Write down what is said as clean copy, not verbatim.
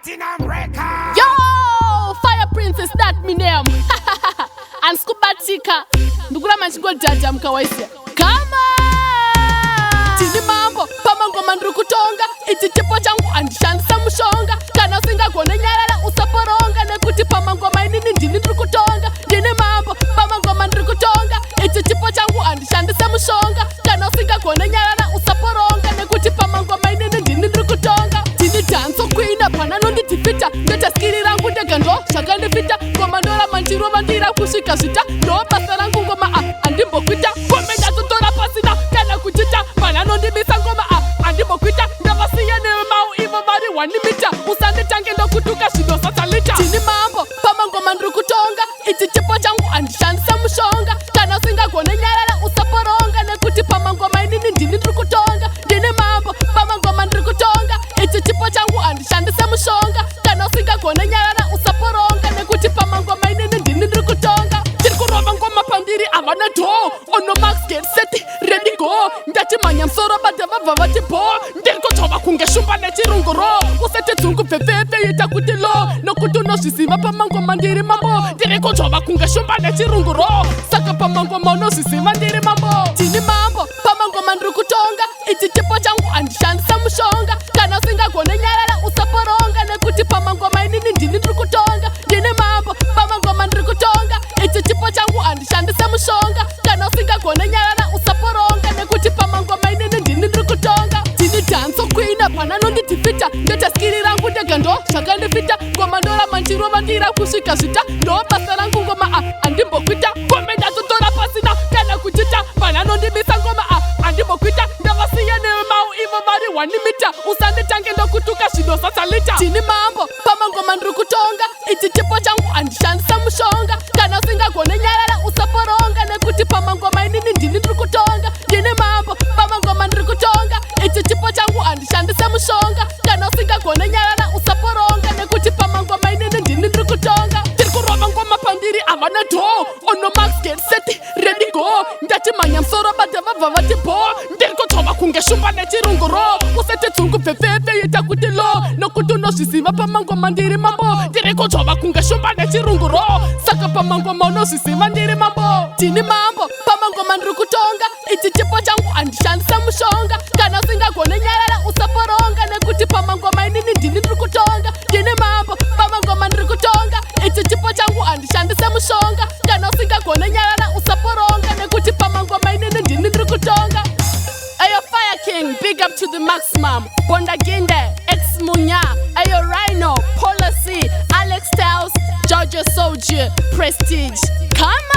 Platinum Records. Yo, Fire Princess, that me name. And Skubatika, ndukura manchiko jaja mkawaisia. Kama tini mambo, pamangoma ndrukutonga. Ichi chipo changu andishandisa mushonga. Kana singa kone nyarara usaporonga. Nekuti pamangoma inini ndini ndrukutonga. Tini mambo, pamangoma ndrukutonga. Ichi chipo changu andishandisa mushonga. Kana singa kone nyarara usaporonga. Nekuti pamangoma inini ndini ndrukutonga. Tini dance queen panano nditifita. Ndeta skiri rangu ndegando shakandifita. Komandora manjiro vandira kusika zita. No basa rangu ngoma andimbo kwita. Komenda tutora pasina kana kuchita. Panano ndibisa ngoma andimbo kwita. Ndavasiyene mau ivo vari wanimita. Usande tange ndo kutuka shido sasalita. Tini mambo pamangoma ndrukutonga. Ichi chipo changu andishandisa mushonga. Kana singa kone nyarara usaporonga. Nekuti pamangoma inini ndini ndrukutonga. Tini mambo pamangoma ndrukutonga. Ichi chipo changu andishandisa mushonga. Kana singa kone nyarara usaporonga. Nekuti pamangoma inini ndini ndrukutonga. Tiri kurova ngoma pandiri avana do. Ono max get set ready go. Ndati manya msoro badava vavati bo. Ndiri kuchova kunge shumba nechirunguro. Usete dzungu veveve yita kuti lo. Nokuti unozviziva pamangoma ndiri mambo. Ndiri kuchova kunge shumba nechirunguro. Saka pamangoma unozviziva ndiri mambo. Tini mambo pamangoma ndrukutonga. Ichi chipo changu andishandisa mushonga. Kana singa kone nyarara usaporonga. Nekuti pamangoma inini ndini ndrukutonga. Tini mambo pamangoma ndrukutonga. Ichi chipo changu andishandisa mushonga. Kana singa kone nyarara usaporonga. Nekuti pamangoma inini ndini ndrukutonga. Tini dance queen panano nditifita. Ndeta skiri rangu ndegando shakandifita. Komandora manjiro vandira kusika zita. No basa rangu ngoma andimbo kwita. Komenda tutora pasina kana kuchita. Panano ndibisa ngoma andimbo kwita. Ndavasiyene mau ivo vari wanimita. Usande tange ndo kutuka shido sasalita. Tini mambo pamangoma ndrukutonga. Ichi chipo changu andishandisa mushonga. Kana singa kone nyarara usaporonga. Nekuti pamangoma inini ndini ndrukutonga. Tini mambo pamangoma ndrukutonga. Ichi chipo changu andishandisa mushonga. Kana singa kone nyarara usaporonga. Nekuti pamangoma inini ndini ndrukutonga. Tiri kurova ngoma pandiri avana do. Ono max get set ready go. Ndati manya msoro badava vavati bo. Ndiri kuchova kunge shumba nechirunguro. Usete dzungu veveve yita kuti lo. Nokuti unozviziva pamangoma ndiri mambo. Ndiri kuchova kunge shumba nechirunguro. Saka pamangoma unozviziva ndiri mambo. Tini mambo pamangoma ndrukutonga. Ichi chipo changu andishandisa mushonga. Kana singa kone nyarara usaporonga. Nekuti pamangoma inini ndini ndrukutonga. Tini mambo pamangoma ndrukutonga. Ichi chipo changu andishandisa mushonga. Kana singa kone nyarara usaporonga. Nekuti pamangoma inini ndini ndrukutonga. Ayo Fire King, big up to the maximum. Bonda Ginde, X Munya, Ayo Rhino, Policy, Alex Styles, Georgia Soldier, Prestige. Come